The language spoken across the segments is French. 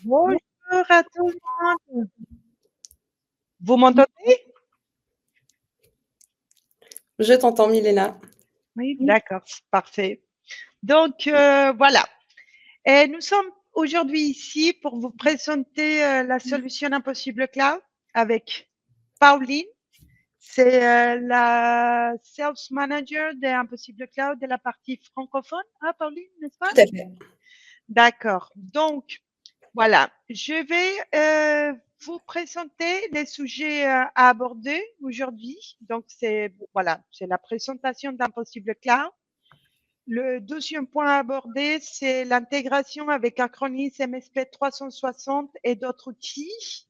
Bonjour à tout le monde. Vous m'entendez? Je t'entends, Milena. Oui, d'accord, parfait. Donc, voilà. Et nous sommes aujourd'hui ici pour vous présenter la solution Impossible Cloud avec Pauline. C'est la Sales Manager d'Impossible Cloud de la partie francophone. Ah, Pauline, n'est-ce pas? Tout à fait. D'accord. Donc, voilà, je vais vous présenter les sujets à aborder aujourd'hui. Donc, c'est voilà, c'est la présentation d'Impossible Cloud. Le deuxième point à aborder, c'est l'intégration avec Acronis MSP 360 et d'autres outils.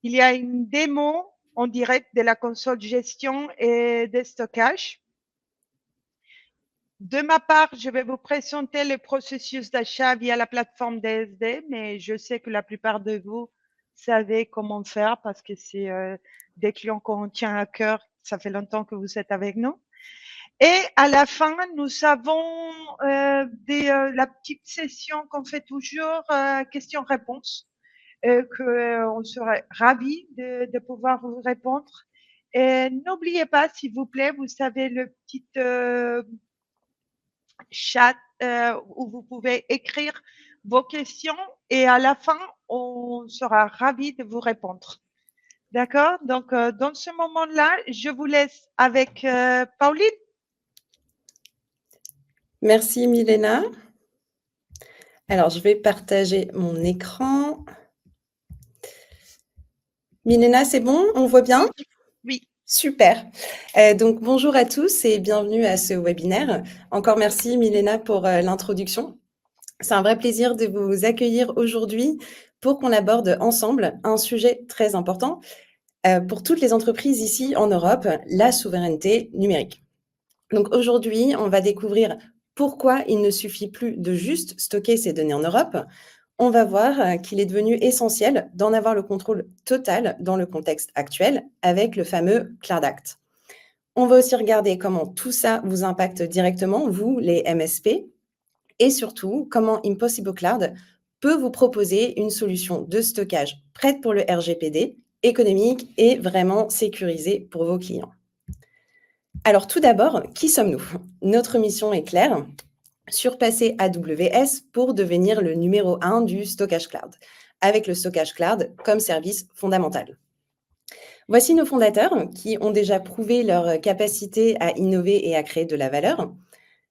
Il y a une démo en direct de la console gestion et de stockage. De ma part, je vais vous présenter le processus d'achat via la plateforme DSD, mais je sais que la plupart de vous savez comment faire parce que c'est des clients qu'on tient à cœur. Ça fait longtemps que vous êtes avec nous. Et à la fin, nous avons la petite session qu'on fait toujours, questions-réponses, qu'on serait ravis de pouvoir vous répondre. Et n'oubliez pas, s'il vous plaît, vous savez le petit chat où vous pouvez écrire vos questions et à la fin, on sera ravis de vous répondre. D'accord? Donc, dans ce moment-là, je vous laisse avec Pauline. Merci, Milena. Alors, je vais partager mon écran. Milena, c'est bon? On voit bien? Oui. Super. Donc, bonjour à tous et bienvenue à ce webinaire. Encore merci, Milena, pour l'introduction. C'est un vrai plaisir de vous accueillir aujourd'hui pour qu'on aborde ensemble un sujet très important pour toutes les entreprises ici en Europe, la souveraineté numérique. Donc aujourd'hui, on va découvrir pourquoi il ne suffit plus de juste stocker ces données en Europe. On va voir qu'il est devenu essentiel d'en avoir le contrôle total dans le contexte actuel avec le fameux Cloud Act. On va aussi regarder comment tout ça vous impacte directement, vous, les MSP, et surtout comment Impossible Cloud peut vous proposer une solution de stockage prête pour le RGPD, économique et vraiment sécurisée pour vos clients. Alors tout d'abord, qui sommes-nous? Notre mission est claire, surpasser AWS pour devenir le numéro 1 du stockage cloud, avec le stockage cloud comme service fondamental. Voici nos fondateurs qui ont déjà prouvé leur capacité à innover et à créer de la valeur.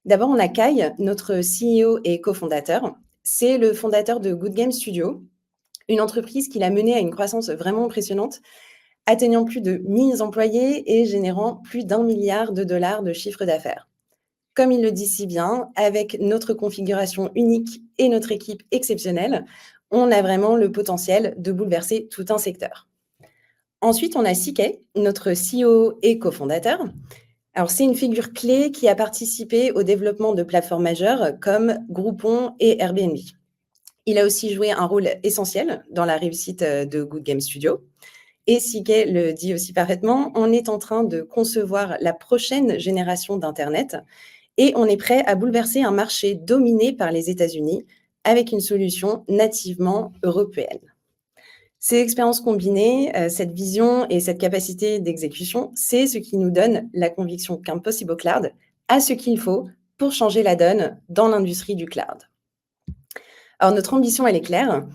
D'abord, on a Kai, notre CEO et cofondateur. C'est le fondateur de Good Game Studio, une entreprise qui l'a menée à une croissance vraiment impressionnante, atteignant plus de 1000 employés et générant plus d'1 milliard de dollars de chiffre d'affaires. Comme il le dit si bien, avec notre configuration unique et notre équipe exceptionnelle, on a vraiment le potentiel de bouleverser tout un secteur. Ensuite, on a CK, notre CEO et cofondateur. Alors, c'est une figure clé qui a participé au développement de plateformes majeures comme Groupon et Airbnb. Il a aussi joué un rôle essentiel dans la réussite de Good Game Studio. Et CK le dit aussi parfaitement, on est en train de concevoir la prochaine génération d'Internet et on est prêt à bouleverser un marché dominé par les États-Unis avec une solution nativement européenne. Ces expériences combinées, cette vision et cette capacité d'exécution, c'est ce qui nous donne la conviction qu'Impossible Cloud a ce qu'il faut pour changer la donne dans l'industrie du cloud. Alors, notre ambition, elle est claire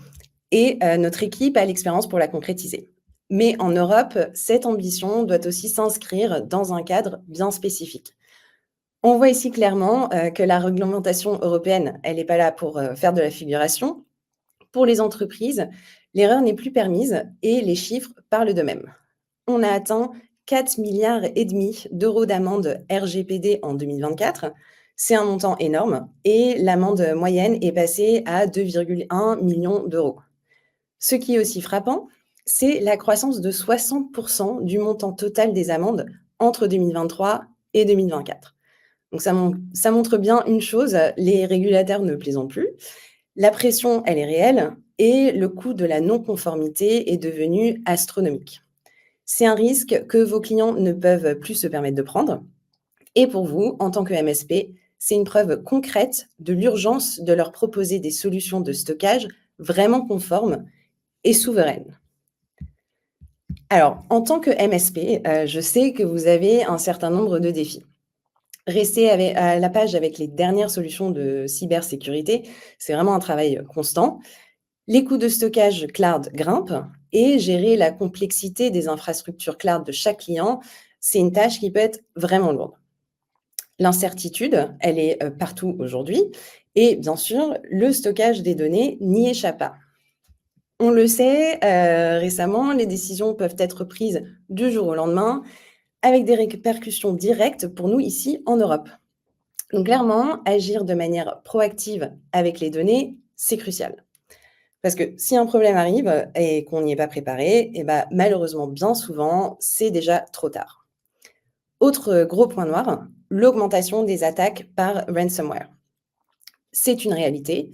et notre équipe a l'expérience pour la concrétiser. Mais en Europe, cette ambition doit aussi s'inscrire dans un cadre bien spécifique. On voit ici clairement que la réglementation européenne, elle n'est pas là pour faire de la figuration. Pour les entreprises, l'erreur n'est plus permise et les chiffres parlent d'eux-mêmes. On a atteint 4,5 milliards d'euros d'amende RGPD en 2024. C'est un montant énorme et l'amende moyenne est passée à 2,1 millions d'euros. Ce qui est aussi frappant, c'est la croissance de 60% du montant total des amendes entre 2023 et 2024. Donc ça montre bien une chose, les régulateurs ne plaisantent plus. La pression, elle est réelle et le coût de la non-conformité est devenu astronomique. C'est un risque que vos clients ne peuvent plus se permettre de prendre. Et pour vous, en tant que MSP, c'est une preuve concrète de l'urgence de leur proposer des solutions de stockage vraiment conformes et souveraines. Alors, en tant que MSP, je sais que vous avez un certain nombre de défis. Rester à la page avec les dernières solutions de cybersécurité, c'est vraiment un travail constant. Les coûts de stockage cloud grimpent et gérer la complexité des infrastructures cloud de chaque client, c'est une tâche qui peut être vraiment lourde. L'incertitude, elle est partout aujourd'hui et bien sûr, le stockage des données n'y échappe pas. On le sait, récemment, les décisions peuvent être prises du jour au lendemain avec des répercussions directes pour nous ici en Europe. Donc clairement, agir de manière proactive avec les données, c'est crucial. Parce que si un problème arrive et qu'on n'y est pas préparé, et ben, malheureusement, bien souvent, c'est déjà trop tard. Autre gros point noir, l'augmentation des attaques par ransomware. C'est une réalité.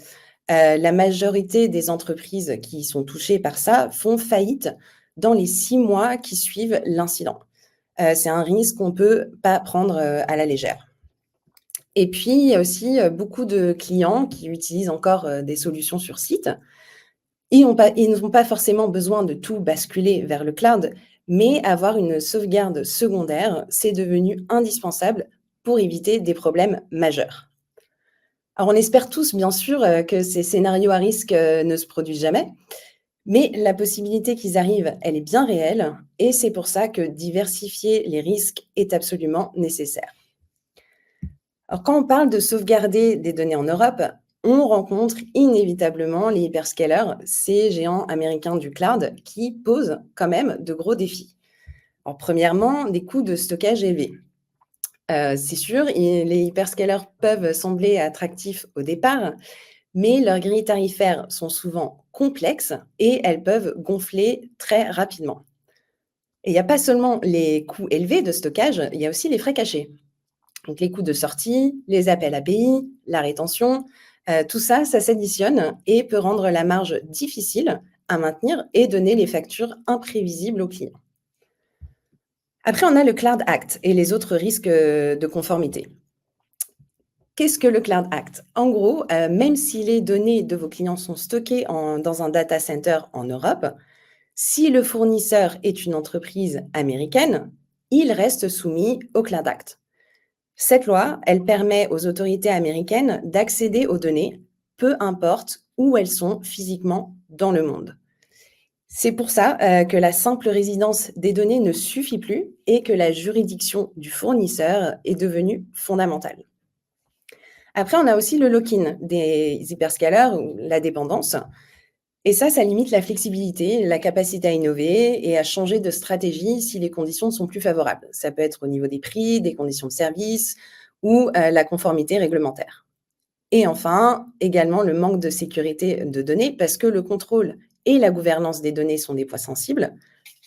La majorité des entreprises qui sont touchées par ça font faillite dans les 6 mois qui suivent l'incident. C'est un risque qu'on ne peut pas prendre à la légère. Et puis, il y a aussi beaucoup de clients qui utilisent encore des solutions sur site. Ils n'ont pas forcément besoin de tout basculer vers le cloud, mais avoir une sauvegarde secondaire, c'est devenu indispensable pour éviter des problèmes majeurs. Alors, on espère tous, bien sûr, que ces scénarios à risque ne se produisent jamais, mais la possibilité qu'ils arrivent, elle est bien réelle, et c'est pour ça que diversifier les risques est absolument nécessaire. Alors, quand on parle de sauvegarder des données en Europe, on rencontre inévitablement les hyperscalers, ces géants américains du cloud, qui posent quand même de gros défis. Alors, premièrement, des coûts de stockage élevés. C'est sûr, les hyperscalers peuvent sembler attractifs au départ, mais leurs grilles tarifaires sont souvent complexes et elles peuvent gonfler très rapidement. Et il n'y a pas seulement les coûts élevés de stockage, il y a aussi les frais cachés. Donc les coûts de sortie, les appels API, la rétention, tout ça, ça s'additionne et peut rendre la marge difficile à maintenir et donner les factures imprévisibles aux clients. Après, on a le Cloud Act et les autres risques de conformité. Qu'est-ce que le Cloud Act? En gros, même si les données de vos clients sont stockées dans un data center en Europe, si le fournisseur est une entreprise américaine, il reste soumis au Cloud Act. Cette loi, elle permet aux autorités américaines d'accéder aux données, peu importe où elles sont physiquement dans le monde. C'est pour ça que la simple résidence des données ne suffit plus et que la juridiction du fournisseur est devenue fondamentale. Après, on a aussi le lock-in des hyperscalers ou la dépendance. Et ça limite la flexibilité, la capacité à innover et à changer de stratégie si les conditions sont plus favorables. Ça peut être au niveau des prix, des conditions de service ou la conformité réglementaire. Et enfin, également le manque de sécurité de données parce que le contrôle et la gouvernance des données sont des points sensibles.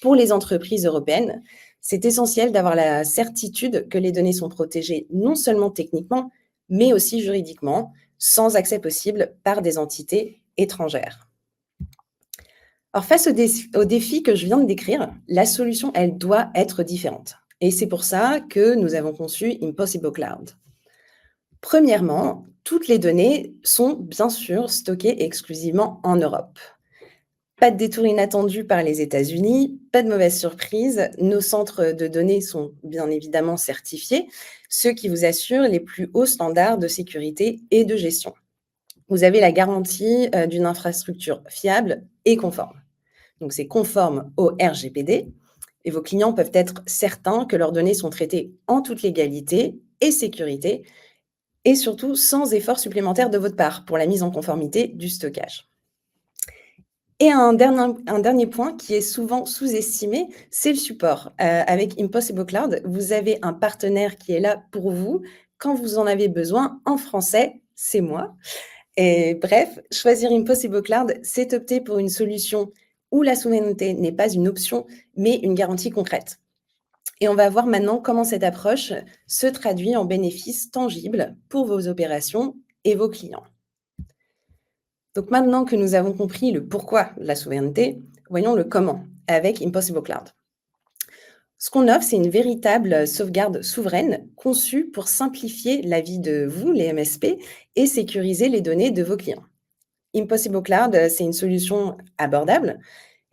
Pour les entreprises européennes, c'est essentiel d'avoir la certitude que les données sont protégées non seulement techniquement, mais aussi juridiquement, sans accès possible par des entités étrangères. Alors, face aux défis que je viens de décrire, la solution, elle doit être différente. Et c'est pour ça que nous avons conçu Impossible Cloud. Premièrement, toutes les données sont bien sûr stockées exclusivement en Europe. Pas de détour inattendu par les États-Unis, pas de mauvaise surprise. Nos centres de données sont bien évidemment certifiés, ceux qui vous assurent les plus hauts standards de sécurité et de gestion. Vous avez la garantie d'une infrastructure fiable et conforme. Donc, c'est conforme au RGPD et vos clients peuvent être certains que leurs données sont traitées en toute légalité et sécurité et surtout sans effort supplémentaire de votre part pour la mise en conformité du stockage. Et un dernier point qui est souvent sous-estimé, c'est le support. Avec Impossible Cloud, vous avez un partenaire qui est là pour vous quand vous en avez besoin. En français, c'est moi. Et bref, choisir Impossible Cloud, c'est opter pour une solution où la souveraineté n'est pas une option, mais une garantie concrète. Et on va voir maintenant comment cette approche se traduit en bénéfices tangibles pour vos opérations et vos clients. Donc maintenant que nous avons compris le pourquoi de la souveraineté, voyons le comment avec Impossible Cloud. Ce qu'on offre, c'est une véritable sauvegarde souveraine conçue pour simplifier la vie de vous, les MSP, et sécuriser les données de vos clients. Impossible Cloud, c'est une solution abordable,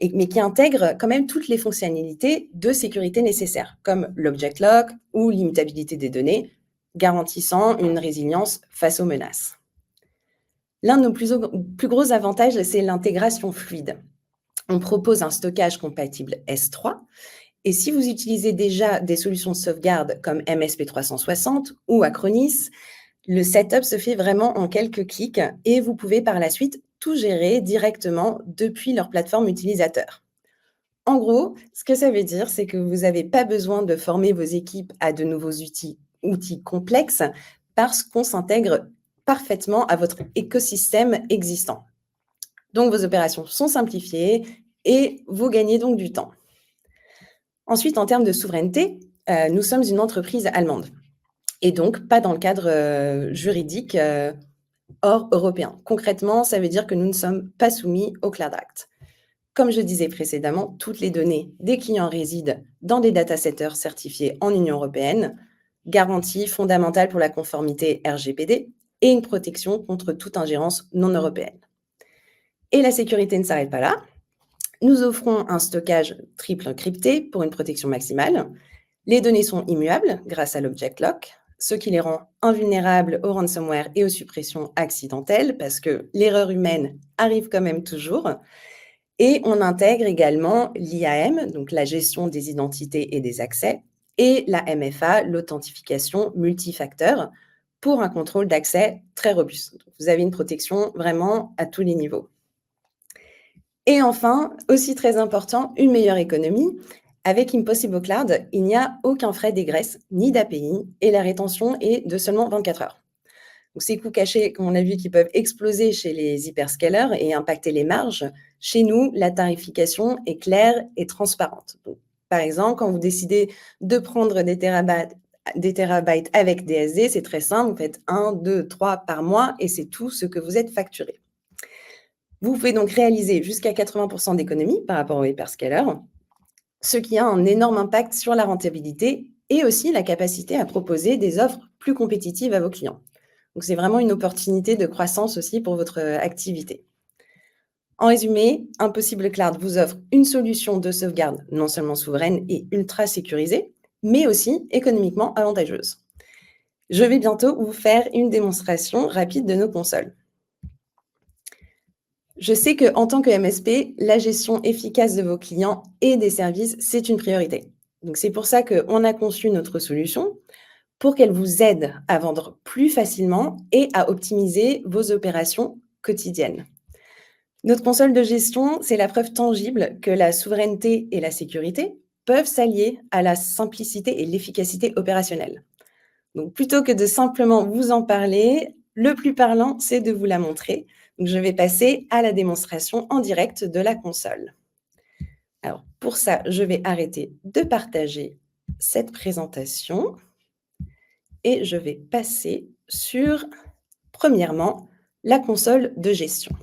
mais qui intègre quand même toutes les fonctionnalités de sécurité nécessaires, comme l'object lock ou l'immutabilité des données, garantissant une résilience face aux menaces. L'un de nos plus gros avantages, c'est l'intégration fluide. On propose un stockage compatible S3, et si vous utilisez déjà des solutions de sauvegarde comme MSP 360 ou Acronis, le setup se fait vraiment en quelques clics et vous pouvez par la suite tout gérer directement depuis leur plateforme utilisateur. En gros, ce que ça veut dire, c'est que vous n'avez pas besoin de former vos équipes à de nouveaux outils complexes parce qu'on s'intègre parfaitement à votre écosystème existant. Donc, vos opérations sont simplifiées et vous gagnez donc du temps. Ensuite, en termes de souveraineté, nous sommes une entreprise allemande et donc pas dans le cadre juridique hors européen. Concrètement, ça veut dire que nous ne sommes pas soumis au Cloud Act. Comme je disais précédemment, toutes les données des clients résident dans des data centers certifiés en Union européenne, garantie fondamentale pour la conformité RGPD et une protection contre toute ingérence non européenne. Et la sécurité ne s'arrête pas là. Nous offrons un stockage triple encrypté pour une protection maximale. Les données sont immuables grâce à l'object lock, ce qui les rend invulnérables au ransomware et aux suppressions accidentelles, parce que l'erreur humaine arrive quand même toujours. Et on intègre également l'IAM, donc la gestion des identités et des accès, et la MFA, l'authentification multifacteur, pour un contrôle d'accès très robuste. Donc, vous avez une protection vraiment à tous les niveaux. Et enfin, aussi très important, une meilleure économie. Avec Impossible Cloud, il n'y a aucun frais d'égresse ni d'API et la rétention est de seulement 24 heures. Donc, ces coûts cachés, comme on a vu, qui peuvent exploser chez les hyperscalers et impacter les marges, chez nous, la tarification est claire et transparente. Donc, par exemple, quand vous décidez de prendre des terabytes avec DSD, c'est très simple, vous faites 1, 2, 3 par mois et c'est tout ce que vous êtes facturé. Vous pouvez donc réaliser jusqu'à 80% d'économies par rapport aux hyperscalers, ce qui a un énorme impact sur la rentabilité et aussi la capacité à proposer des offres plus compétitives à vos clients. Donc, c'est vraiment une opportunité de croissance aussi pour votre activité. En résumé, Impossible Cloud vous offre une solution de sauvegarde non seulement souveraine et ultra sécurisée, mais aussi économiquement avantageuse. Je vais bientôt vous faire une démonstration rapide de nos consoles. Je sais qu'en tant que MSP, la gestion efficace de vos clients et des services, c'est une priorité. Donc, c'est pour ça qu'on a conçu notre solution pour qu'elle vous aide à vendre plus facilement et à optimiser vos opérations quotidiennes. Notre console de gestion, c'est la preuve tangible que la souveraineté et la sécurité peuvent s'allier à la simplicité et l'efficacité opérationnelle. Donc, plutôt que de simplement vous en parler, le plus parlant, c'est de vous la montrer. Donc, je vais passer à la démonstration en direct de la console. Alors, pour ça, je vais arrêter de partager cette présentation et je vais passer sur, premièrement, la console de gestion.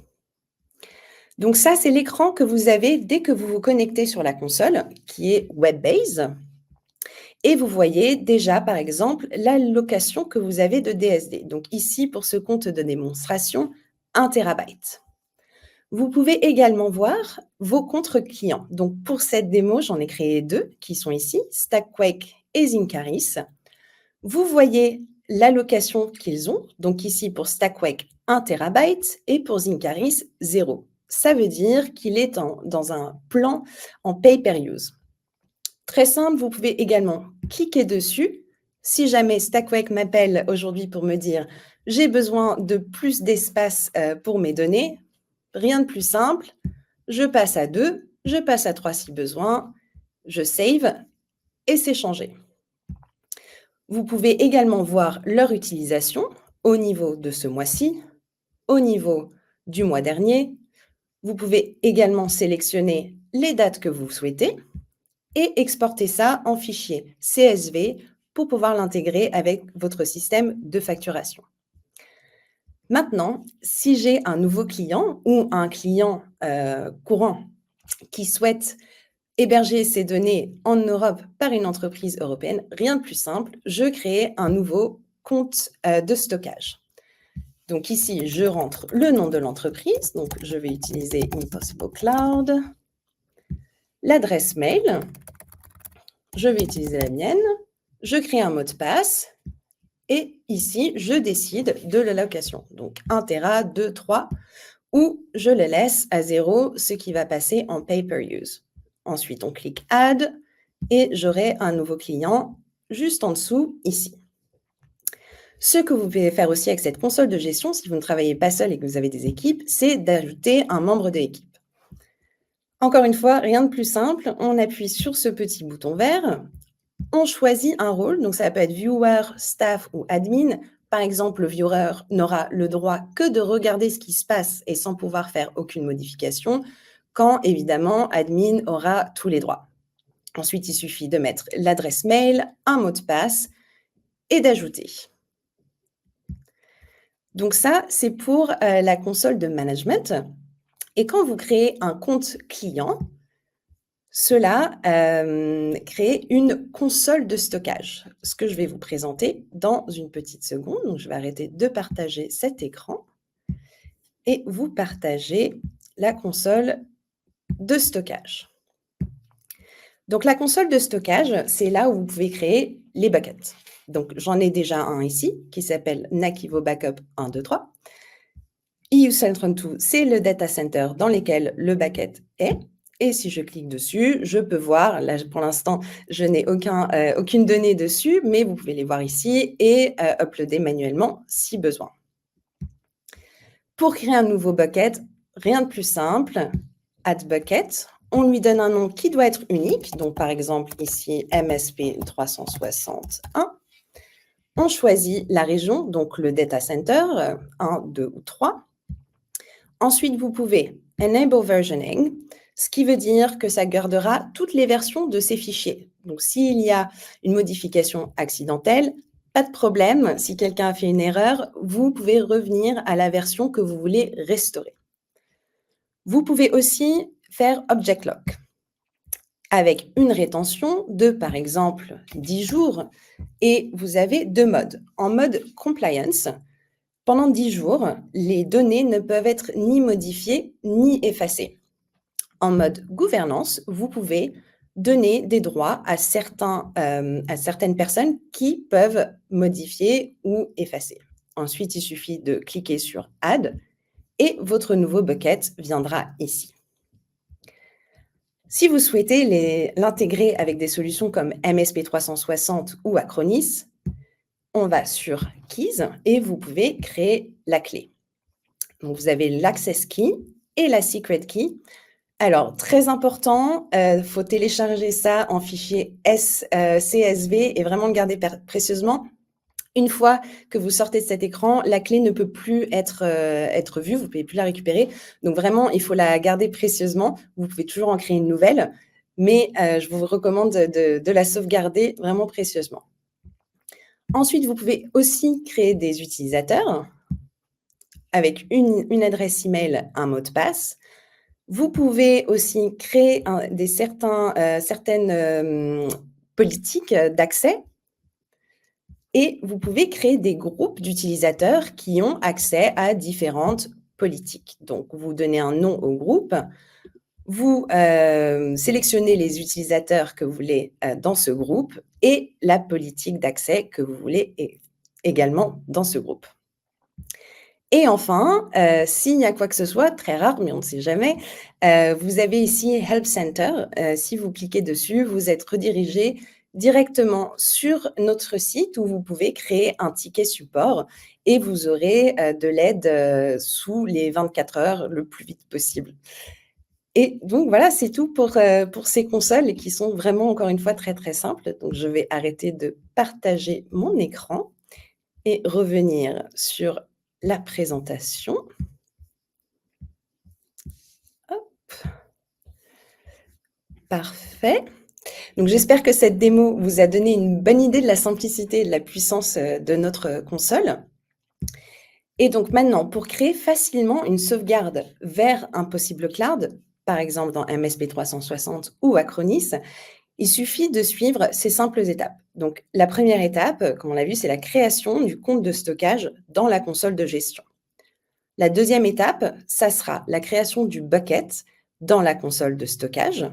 Donc ça, c'est l'écran que vous avez dès que vous vous connectez sur la console, qui est web-based. Et vous voyez déjà, par exemple, l'allocation que vous avez de DSD. Donc ici, pour ce compte de démonstration, 1 terabyte. Vous pouvez également voir vos comptes clients. Donc pour cette démo, j'en ai créé 2 qui sont ici, StackQuake et Zincaris. Vous voyez l'allocation qu'ils ont. Donc ici, pour StackQuake, 1 terabyte et pour Zincaris, 0. Ça veut dire qu'il est dans un plan en pay-per-use. Très simple, vous pouvez également cliquer dessus. Si jamais StackQuake m'appelle aujourd'hui pour me dire « j'ai besoin de plus d'espace pour mes données », rien de plus simple, je passe à 2, je passe à 3 si besoin, je save et c'est changé. Vous pouvez également voir leur utilisation au niveau de ce mois-ci, au niveau du mois dernier. Vous pouvez également sélectionner les dates que vous souhaitez et exporter ça en fichier CSV pour pouvoir l'intégrer avec votre système de facturation. Maintenant, si j'ai un nouveau client ou un client courant qui souhaite héberger ces données en Europe par une entreprise européenne, rien de plus simple, je crée un nouveau compte de stockage. Donc ici, je rentre le nom de l'entreprise, donc je vais utiliser Impossible Cloud, l'adresse mail, je vais utiliser la mienne, je crée un mot de passe, et ici, je décide de l'allocation. Donc 1 Tera, 2, 3, ou je le laisse à 0, ce qui va passer en pay-per-use. Ensuite, on clique Add et j'aurai un nouveau client juste en dessous, ici. Ce que vous pouvez faire aussi avec cette console de gestion, si vous ne travaillez pas seul et que vous avez des équipes, c'est d'ajouter un membre de l'équipe. Encore une fois, rien de plus simple, on appuie sur ce petit bouton vert, on choisit un rôle, donc ça peut être viewer, staff ou admin. Par exemple, le viewer n'aura le droit que de regarder ce qui se passe et sans pouvoir faire aucune modification, quand évidemment, admin aura tous les droits. Ensuite, il suffit de mettre l'adresse mail, un mot de passe et d'ajouter. Donc ça, c'est pour la console de management. Et quand vous créez un compte client, cela crée une console de stockage, ce que je vais vous présenter dans une petite seconde. Donc, je vais arrêter de partager cet écran et vous partager la console de stockage. Donc, la console de stockage, c'est là où vous pouvez créer les buckets. Donc, j'en ai déjà un ici qui s'appelle Nakivo Backup 1, 2, 3. EU-Centrum2, c'est le data center dans lequel le bucket est. Et si je clique dessus, je peux voir, là pour l'instant, je n'ai aucune donnée dessus, mais vous pouvez les voir ici et uploader manuellement si besoin. Pour créer un nouveau bucket, rien de plus simple, add bucket, on lui donne un nom qui doit être unique, donc par exemple ici MSP 361. On choisit la région, donc le data center, 1, 2 ou 3. Ensuite, vous pouvez enable versioning, ce qui veut dire que ça gardera toutes les versions de ces fichiers. Donc, s'il y a une modification accidentelle, pas de problème. Si quelqu'un a fait une erreur, vous pouvez revenir à la version que vous voulez restaurer. Vous pouvez aussi faire object lock avec une rétention de, par exemple, 10 jours. Et vous avez 2 modes. En mode compliance, pendant 10 jours, les données ne peuvent être ni modifiées ni effacées. En mode gouvernance, vous pouvez donner des droits à certaines personnes qui peuvent modifier ou effacer. Ensuite, il suffit de cliquer sur Add et votre nouveau bucket viendra ici. Si vous souhaitez l'intégrer avec des solutions comme MSP 360 ou Acronis, on va sur Keys et vous pouvez créer la clé. Donc, vous avez l'Access Key et la Secret Key. Alors, très important, faut télécharger ça en fichier CSV et vraiment le garder précieusement. Une fois que vous sortez de cet écran, la clé ne peut plus être vue, vous ne pouvez plus la récupérer. Donc vraiment, il faut la garder précieusement. Vous pouvez toujours en créer une nouvelle, mais je vous recommande de la sauvegarder vraiment précieusement. Ensuite, vous pouvez aussi créer des utilisateurs avec une adresse email, un mot de passe. Vous pouvez aussi créer certaines politiques d'accès et vous pouvez créer des groupes d'utilisateurs qui ont accès à différentes politiques. Donc, vous donnez un nom au groupe, vous sélectionnez les utilisateurs que vous voulez dans ce groupe et la politique d'accès que vous voulez également dans ce groupe. Et enfin, s'il y a quoi que ce soit, très rare, mais on ne sait jamais, vous avez ici Help Center. Si vous cliquez dessus, vous êtes redirigé directement sur notre site où vous pouvez créer un ticket support et vous aurez de l'aide sous les 24 heures le plus vite possible. Et donc, voilà, c'est tout pour ces consoles qui sont vraiment, encore une fois, très, très simples. Donc, je vais arrêter de partager mon écran et revenir sur la présentation. Hop. Parfait. Donc, j'espère que cette démo vous a donné une bonne idée de la simplicité et de la puissance de notre console. Et donc, maintenant, pour créer facilement une sauvegarde vers Impossible Cloud, par exemple dans MSP 360 ou Acronis, il suffit de suivre ces simples étapes. Donc, la première étape, comme on l'a vu, c'est la création du compte de stockage dans la console de gestion. La deuxième étape, ça sera la création du bucket dans la console de stockage.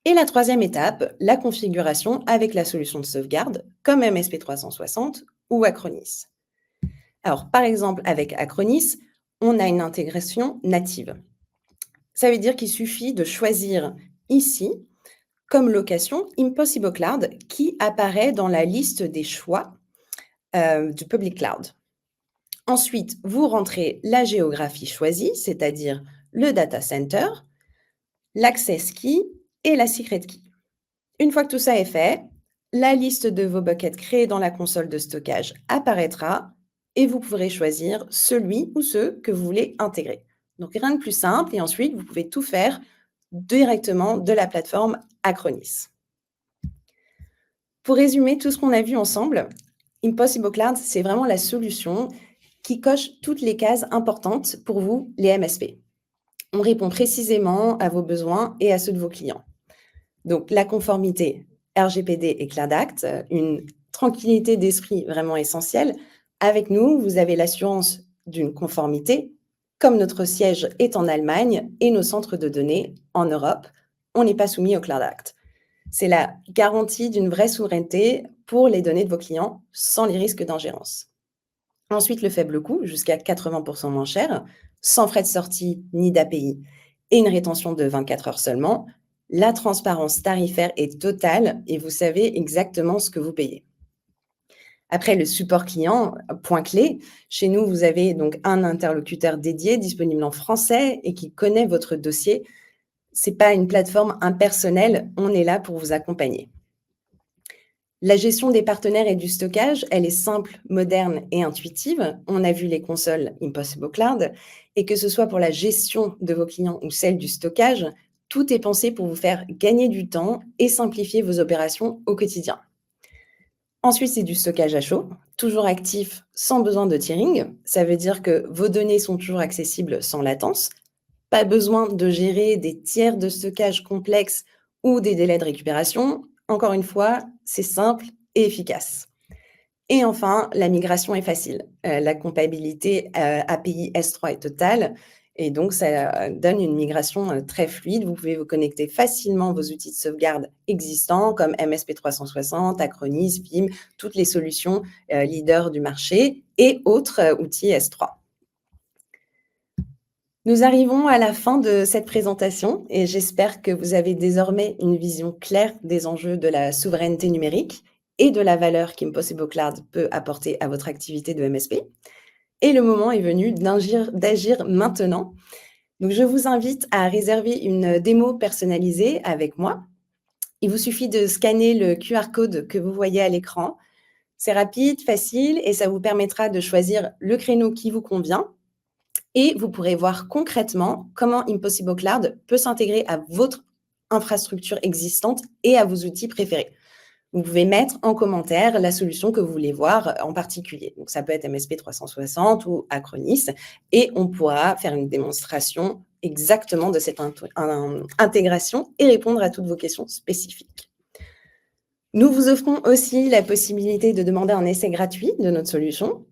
Et la troisième étape, la configuration avec la solution de sauvegarde comme MSP 360 ou Acronis. Alors, par exemple, avec Acronis, on a une intégration native. Ça veut dire qu'il suffit de choisir ici, comme location, Impossible Cloud, qui apparaît dans la liste des choix du Public Cloud. Ensuite, vous rentrez la géographie choisie, c'est-à-dire le data center, l'access key et la secret key. Une fois que tout ça est fait, la liste de vos buckets créés dans la console de stockage apparaîtra et vous pourrez choisir celui ou ceux que vous voulez intégrer. Donc, rien de plus simple. Et ensuite, vous pouvez tout faire directement de la plateforme Acronis. Pour résumer tout ce qu'on a vu ensemble, Impossible Cloud, c'est vraiment la solution qui coche toutes les cases importantes pour vous, les MSP. On répond précisément à vos besoins et à ceux de vos clients. Donc, la conformité RGPD et Cloud Act, une tranquillité d'esprit vraiment essentielle. Avec nous, vous avez l'assurance d'une conformité, comme notre siège est en Allemagne et nos centres de données en Europe, on n'est pas soumis au Cloud Act. C'est la garantie d'une vraie souveraineté pour les données de vos clients sans les risques d'ingérence. Ensuite, le faible coût, jusqu'à 80% moins cher, sans frais de sortie ni d'API et une rétention de 24 heures seulement. La transparence tarifaire est totale et vous savez exactement ce que vous payez. Après, le support client, point clé. Chez nous, vous avez donc un interlocuteur dédié, disponible en français et qui connaît votre dossier. Ce n'est pas une plateforme impersonnelle, on est là pour vous accompagner. La gestion des partenaires et du stockage, elle est simple, moderne et intuitive. On a vu les consoles Impossible Cloud. Et que ce soit pour la gestion de vos clients ou celle du stockage, tout est pensé pour vous faire gagner du temps et simplifier vos opérations au quotidien. Ensuite, c'est du stockage à chaud, toujours actif sans besoin de tiering. Ça veut dire que vos données sont toujours accessibles sans latence. Pas besoin de gérer des tiers de stockage complexes ou des délais de récupération. Encore une fois, c'est simple et efficace. Et enfin, la migration est facile. La compatibilité API S3 est totale et donc ça donne une migration très fluide. Vous pouvez vous connecter facilement vos outils de sauvegarde existants comme MSP 360, Acronis, Vim, toutes les solutions leaders du marché et autres outils S3. Nous arrivons à la fin de cette présentation et j'espère que vous avez désormais une vision claire des enjeux de la souveraineté numérique et de la valeur qu'Impossible Cloud peut apporter à votre activité de MSP. Et le moment est venu d'agir maintenant. Donc, je vous invite à réserver une démo personnalisée avec moi. Il vous suffit de scanner le QR code que vous voyez à l'écran. C'est rapide, facile et ça vous permettra de choisir le créneau qui vous convient. Et vous pourrez voir concrètement comment Impossible Cloud peut s'intégrer à votre infrastructure existante et à vos outils préférés. Vous pouvez mettre en commentaire la solution que vous voulez voir en particulier. Donc, ça peut être MSP 360 ou Acronis et on pourra faire une démonstration exactement de cette intégration et répondre à toutes vos questions spécifiques. Nous vous offrons aussi la possibilité de demander un essai gratuit de notre solution.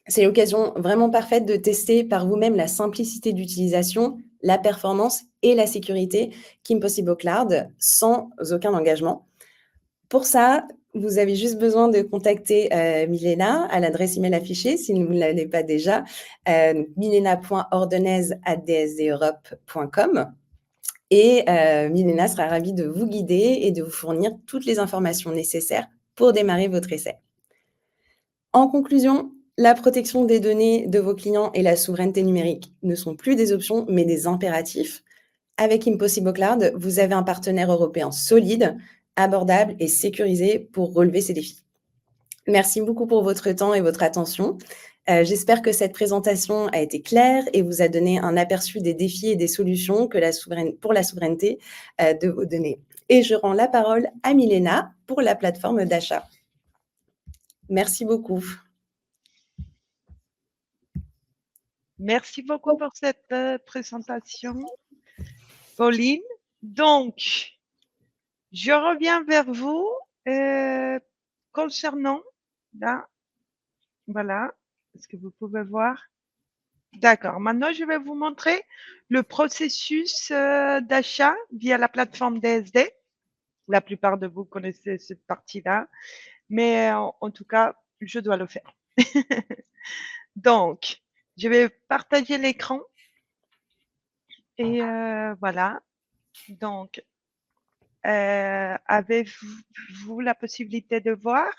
C'est l'occasion vraiment parfaite de tester par vous-même la simplicité d'utilisation, la performance et la sécurité qu'Impossible Cloud sans aucun engagement. Pour ça, vous avez juste besoin de contacter Milena à l'adresse email affichée si vous ne l'avez pas déjà, milena.ordenez@dsdeurope.com. Et Milena sera ravie de vous guider et de vous fournir toutes les informations nécessaires pour démarrer votre essai. En conclusion, la protection des données de vos clients et la souveraineté numérique ne sont plus des options, mais des impératifs. Avec Impossible Cloud, vous avez un partenaire européen solide, abordable et sécurisé pour relever ces défis. Merci beaucoup pour votre temps et votre attention. J'espère que cette présentation a été claire et vous a donné un aperçu des défis et des solutions pour la souveraineté de vos données. Et je rends la parole à Milena pour la plateforme d'achat. Merci beaucoup. Merci beaucoup pour cette présentation. Pauline. Donc, je reviens vers vous concernant, là, voilà, est-ce que vous pouvez voir? D'accord. Maintenant, je vais vous montrer le processus d'achat via la plateforme DSD. La plupart de vous connaissez cette partie-là, mais en tout cas, je dois le faire. Donc, je vais partager l'écran et voilà. Donc, avez-vous la possibilité de voir?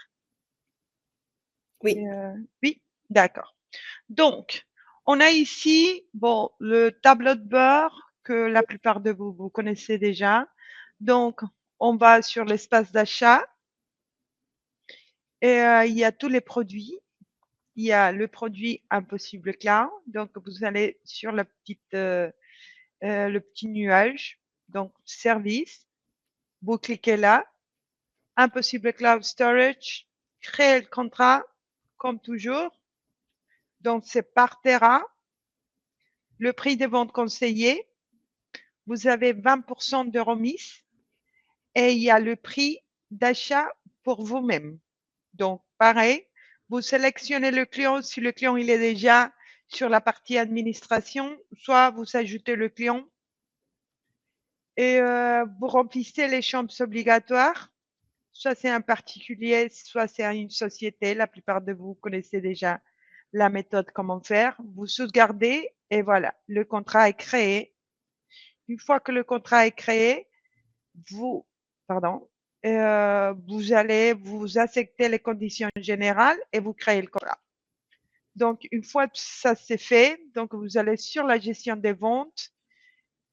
Oui. Oui, d'accord. Donc, on a ici, bon, le tableau de bord que la plupart de vous, vous connaissez déjà. Donc, on va sur l'espace d'achat et il y a tous les produits. Il y a le produit Impossible Cloud. Donc, vous allez sur le petit nuage. Donc, service. Vous cliquez là. Impossible Cloud Storage. Créer le contrat, comme toujours. Donc, c'est par Tera. Le prix des ventes conseillées. Vous avez 20% de remise et il y a le prix d'achat pour vous-même. Donc, pareil, vous sélectionnez le client si le client il est déjà sur la partie administration, soit vous ajoutez le client et vous remplissez les champs obligatoires. Soit c'est un particulier, soit c'est une société. La plupart de vous connaissez déjà la méthode comment faire. Vous sauvegardez et voilà, le contrat est créé. Une fois que le contrat est créé, vous, pardon, vous allez vous accepter les conditions générales et vous créez le contrat. Donc, une fois que ça c'est fait, donc vous allez sur la gestion des ventes,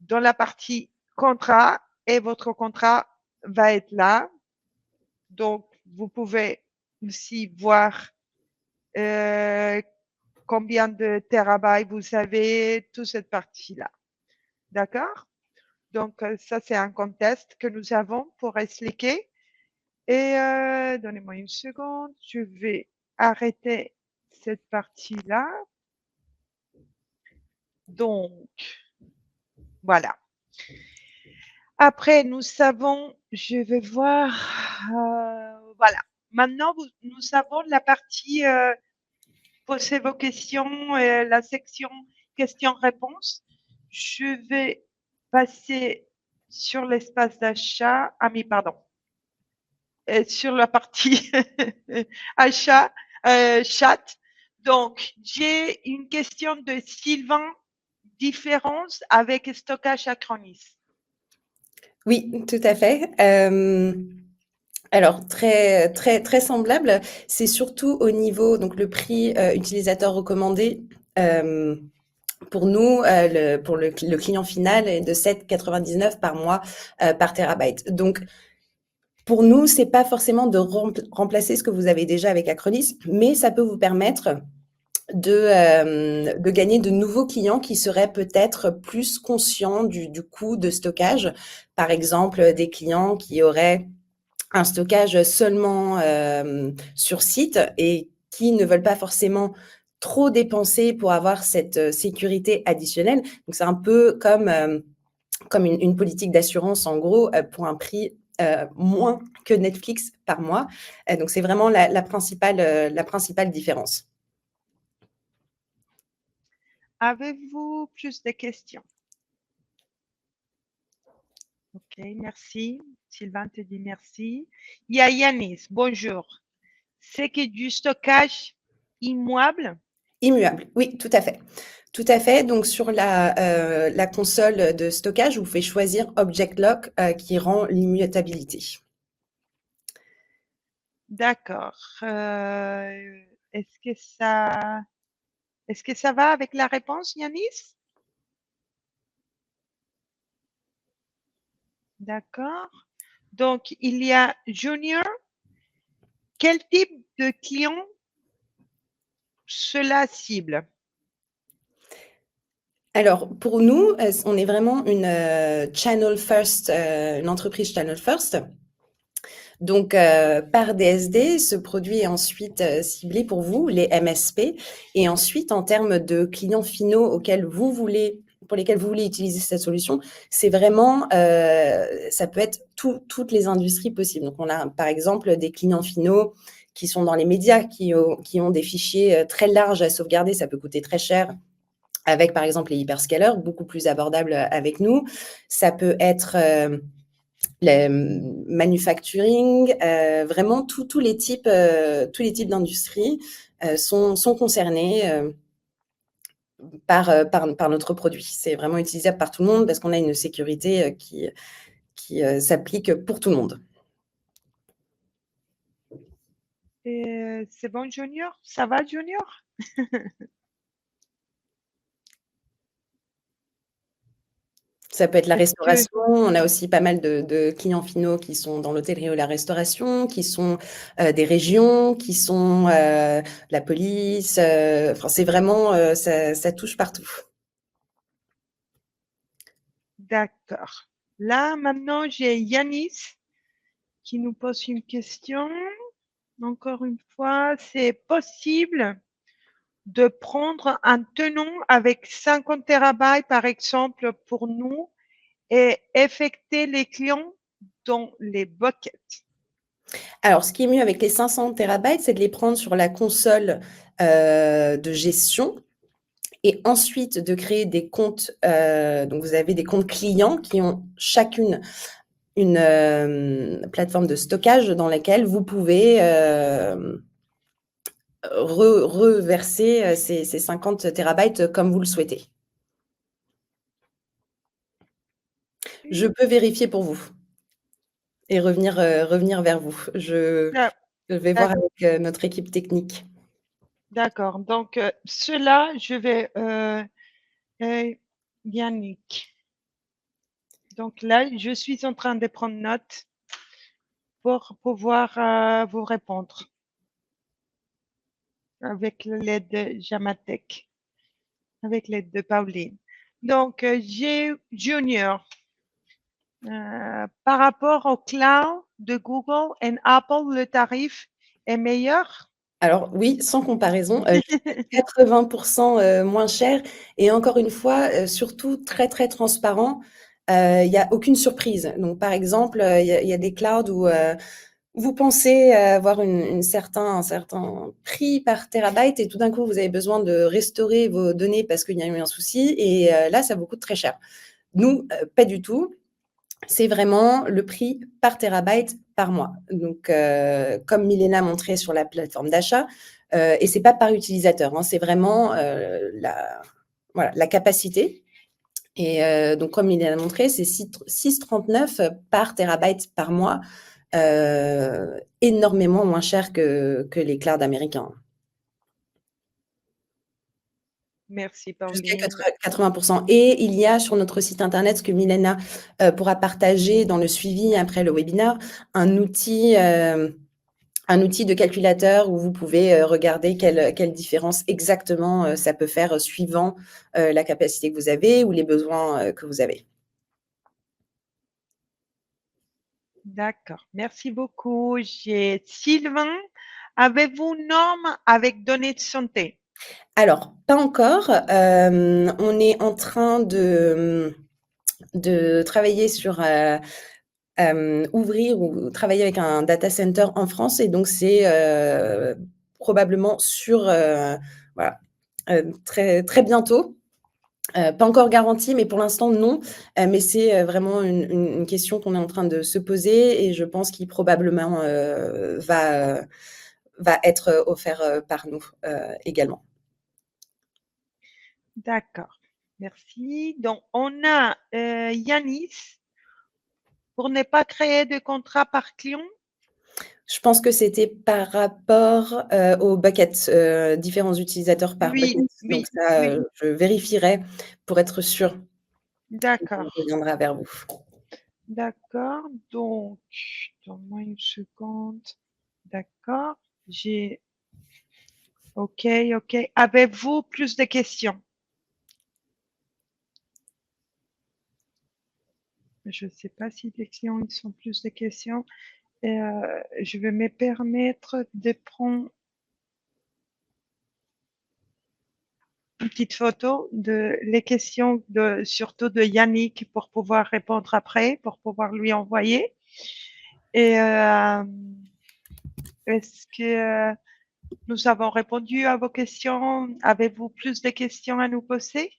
dans la partie contrat et votre contrat va être là. Donc, vous pouvez aussi voir combien de terabytes vous avez, toute cette partie-là. D'accord? Donc, ça, c'est un contexte que nous avons pour expliquer. Et donnez-moi une seconde, je vais arrêter cette partie-là. Donc, voilà. Après, nous savons, je vais voir, voilà. Maintenant, nous avons la partie posez vos questions, la section questions-réponses. Je vais passer sur l'espace d'achat. Ah, mais pardon. Sur la partie achat, chat. Donc, j'ai une question de Sylvain. Différence avec stockage Acronis. Oui, tout à fait. Alors très très très semblable. C'est surtout au niveau donc le prix utilisateur recommandé. Pour nous, pour le client final est de 7,99 par mois par terabyte. Donc pour nous, c'est pas forcément de remplacer ce que vous avez déjà avec Acronis, mais ça peut vous permettre de gagner de nouveaux clients qui seraient peut-être plus conscients du coût de stockage. Par exemple, des clients qui auraient un stockage seulement sur site et qui ne veulent pas forcément trop dépenser pour avoir cette sécurité additionnelle. Donc, c'est un peu comme une politique d'assurance, en gros, pour un prix moins que Netflix par mois. Donc, c'est vraiment la principale différence. Avez-vous plus de questions? Ok, merci. Sylvain te dit merci. Il y a Yanis, bonjour. C'est que du stockage immuable? Immuable, oui, tout à fait. Tout à fait. Donc, sur la console de stockage, vous pouvez choisir Object Lock qui rend l'immutabilité. D'accord. Est-ce que ça va avec la réponse, Yanis? D'accord. Donc, il y a Junior. Quel type de client cela cible? Alors, pour nous, on est vraiment une channel first, une entreprise channel first. Donc, par DSD, ce produit est ensuite ciblé pour vous, les MSP. Et ensuite, en termes de clients finaux auxquels vous voulez pour lesquelles vous voulez utiliser cette solution, c'est vraiment, ça peut être toutes les industries possibles. Donc, on a par exemple des clients finaux qui sont dans les médias, qui ont des fichiers très larges à sauvegarder. Ça peut coûter très cher avec, par exemple, les hyperscalers, beaucoup plus abordable avec nous. Ça peut être le manufacturing, vraiment tous les types d'industries sont concernés par notre produit. C'est vraiment utilisable par tout le monde parce qu'on a une sécurité qui s'applique pour tout le monde. Et c'est bon, Junior? Ça va, Junior? Ça peut être la Est-ce que restauration. On a aussi pas mal de clients finaux qui sont dans l'hôtellerie ou la restauration, qui sont des régions, qui sont la police. Enfin, c'est vraiment, ça touche partout. D'accord. Là, maintenant, j'ai Yanis qui nous pose une question. Encore une fois, c'est possible de prendre un tenant avec 50 terabytes, par exemple, pour nous et affecter les clients dans les buckets. Alors, ce qui est mieux avec les 500 terabytes, c'est de les prendre sur la console de gestion et ensuite de créer des comptes. Donc, vous avez des comptes clients qui ont chacune une plateforme de stockage dans laquelle vous pouvez reverser ces 50 terabytes comme vous le souhaitez. Je peux vérifier pour vous et revenir vers vous. Je vais voir avec notre équipe technique. D'accord. Donc, cela, je vais Yannick. Donc là, je suis en train de prendre note pour pouvoir vous répondre avec l'aide de Jamatek, avec l'aide de Pauline. Donc, Junior, par rapport au cloud de Google et Apple, le tarif est meilleur? Alors oui, sans comparaison, 80% moins cher et encore une fois, surtout très, très transparent. Il y a aucune surprise. Donc par exemple, il y a des clouds où vous pensez avoir un certain prix par terabyte et tout d'un coup, vous avez besoin de restaurer vos données parce qu'il y a eu un souci et là, ça vous coûte très cher. Nous, pas du tout. C'est vraiment le prix par terabyte par mois. Donc, comme Milena a montré sur la plateforme d'achat, et c'est pas par utilisateur, hein, c'est vraiment la capacité. Et donc, comme Milena a montré, c'est 6,39 par terabyte par mois, énormément moins cher que les clouds américains. Merci, Jusqu'à Pauline. 80%. Et il y a sur notre site internet, ce que Milena pourra partager dans le suivi après le webinaire, un outil de calculateur où vous pouvez regarder quelle différence exactement ça peut faire suivant la capacité que vous avez ou les besoins que vous avez. D'accord. Merci beaucoup. J'ai Sylvain. Avez-vous norme avec données de santé? Alors, pas encore. On est en train de travailler sur ouvrir ou travailler avec un data center en France et donc c'est probablement sur voilà, très, très bientôt. Pas encore garanti, mais pour l'instant non. Mais c'est vraiment une question qu'on est en train de se poser et je pense qu'il probablement va être offert par nous également. D'accord. Merci. Donc, on a Yanis pour ne pas créer de contrat par client. Je pense que c'était par rapport aux buckets, différents utilisateurs par Oui, bucket. Donc oui, ça, oui. je vérifierai pour être sûre. On D'accord. reviendra vers vous. D'accord. Donc, donne-moi une seconde. D'accord. J'ai. OK, OK. Avez-vous plus de questions? Je ne sais pas si les clients ils ont plus de questions. Je vais me permettre de prendre une petite photo de les questions surtout de Yannick pour pouvoir répondre après, pour pouvoir lui envoyer. Et est-ce que nous avons répondu à vos questions? Avez-vous plus de questions à nous poser?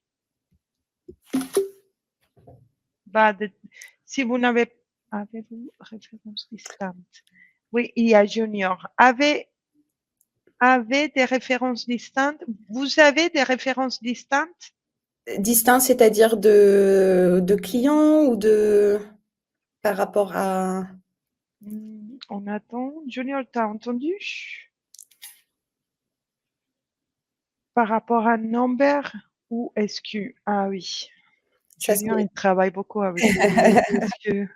Si vous n'avez avez-vous référence distante? Oui, il y a Junior. Avez des références distantes? Vous avez des références distantes? Distinct, c'est-à-dire de clients ou par rapport à... On attend. Junior, tu as entendu? Par rapport à Number ou SQ? Ah oui. Ça, Junior, il travaille beaucoup avec les SQ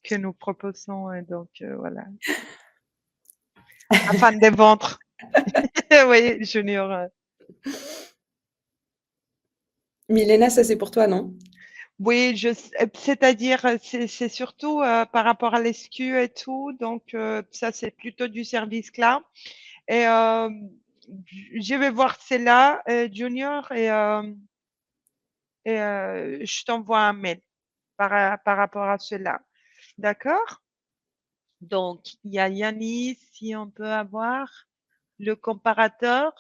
que nous proposons. Et donc, voilà. Afin de vendre. Oui, Junior. Milena, ça c'est pour toi, non? Oui, c'est-à-dire, c'est surtout par rapport à l'SQ et tout. Donc, ça, c'est plutôt du service cloud. Et je vais voir celle-là, Junior, et je t'envoie un mail par rapport à cela. D'accord? Donc, il y a Yannis, si on peut avoir le comparateur.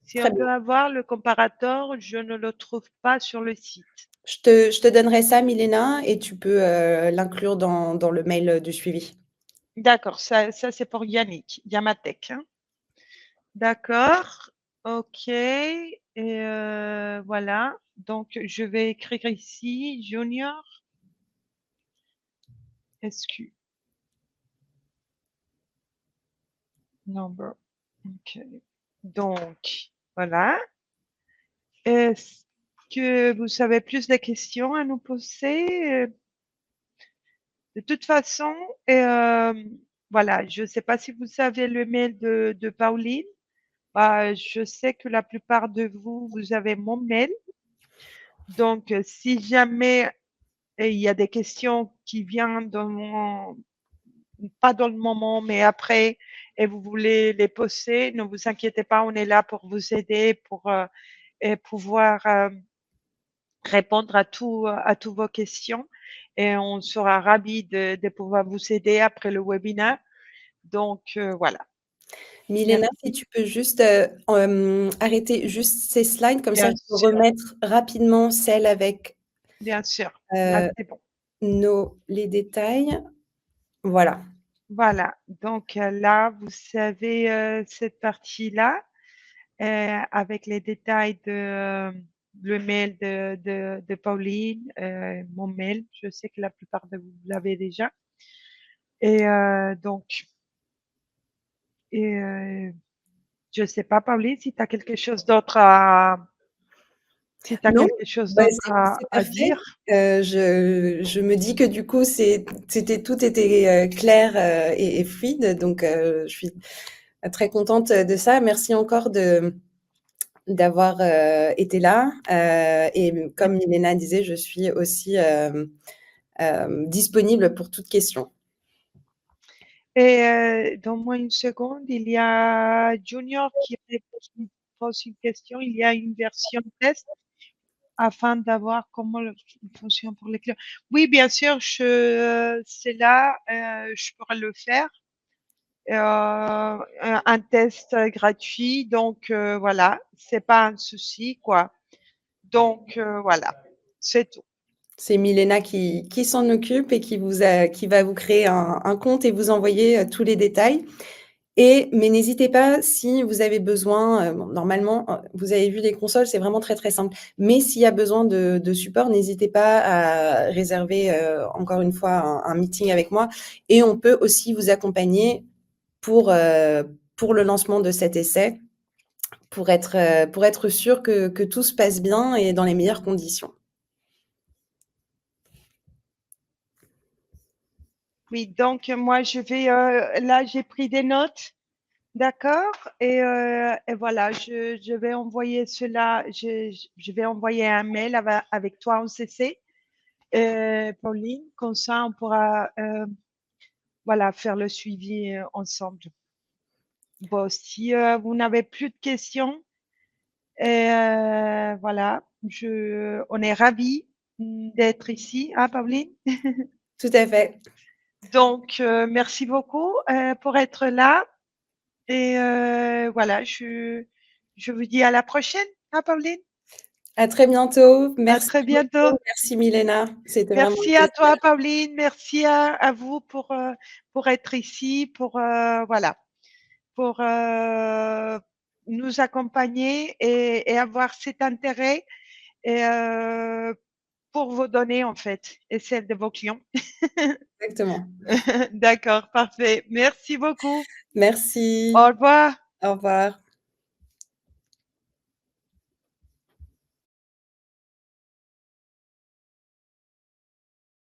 Si Très on bien. peut avoir le comparateur, je ne le trouve pas sur le site. Je te donnerai ça, Milena, et tu peux l'inclure dans le mail du suivi. D'accord, ça c'est pour Yannick, Yamatek. Hein. D'accord, ok. Et voilà, donc je vais écrire ici Junior SQ. Number. Ok. Donc, voilà. Est-ce que vous avez plus de questions à nous poser? De toute façon, voilà, je ne sais pas si vous savez le mail de Pauline. Je sais que la plupart de vous, vous avez mon mail. Donc, si jamais il y a des questions qui viennent pas dans le moment, mais après, et vous voulez les poser, ne vous inquiétez pas, on est là pour vous aider, pour et pouvoir répondre à toutes vos questions. Et on sera ravis de pouvoir vous aider après le webinaire. Donc, voilà. Milena, si Merci. tu peux juste arrêter juste ces slides, comme ça Bien je peux sûr, remettre rapidement celle avec bien sûr. Là, c'est bon. les détails. Voilà. Voilà. Donc, là, vous savez cette partie-là avec les détails de le mail de Pauline, mon mail. Je sais que la plupart de vous l'avez déjà. Et donc, je ne sais pas, Pauline, si tu as quelque chose d'autre si tu as Non, quelque chose bah, d'autre c'est à parfait. dire. Je me dis que du coup, tout était clair et fluide. Donc, je suis très contente de ça. Merci encore d'avoir été là. Et comme Milena disait, je suis aussi disponible pour toute question. Et donne-moi une seconde, il y a Junior qui pose une question. Il y a une version test afin d'avoir comment fonctionne pour les clients. Oui, bien sûr, c'est là, je pourrais le faire. Un test gratuit, donc voilà, c'est pas un souci, quoi. Donc voilà, c'est tout. C'est Milena qui s'en occupe et qui va vous créer un compte et vous envoyer tous les détails. Mais n'hésitez pas, si vous avez besoin, normalement, vous avez vu les consoles, c'est vraiment très, très simple. Mais s'il y a besoin de support, n'hésitez pas à réserver, encore une fois, un meeting avec moi. Et on peut aussi vous accompagner pour le lancement de cet essai, pour être sûr que tout se passe bien et dans les meilleures conditions. Oui, donc moi je vais là j'ai pris des notes, d'accord, et voilà, je vais envoyer cela, je vais envoyer un mail avec toi en CC, Pauline, comme ça on pourra voilà faire le suivi ensemble. Bon, si vous n'avez plus de questions, Et voilà, on est ravis d'être ici, hein, Pauline? Tout à fait. Donc, merci beaucoup pour être là. Et voilà, je vous dis à la prochaine, hein, Pauline? À très bientôt. À Merci très bientôt. beaucoup. Merci Milena. C'était vraiment un Merci à plaisir. toi, Pauline. Merci à vous pour être ici, pour voilà, pour nous accompagner et avoir cet intérêt et pour vos données en fait et celles de vos clients. Exactement. D'accord, parfait. Merci beaucoup. Merci. Au revoir. Au revoir.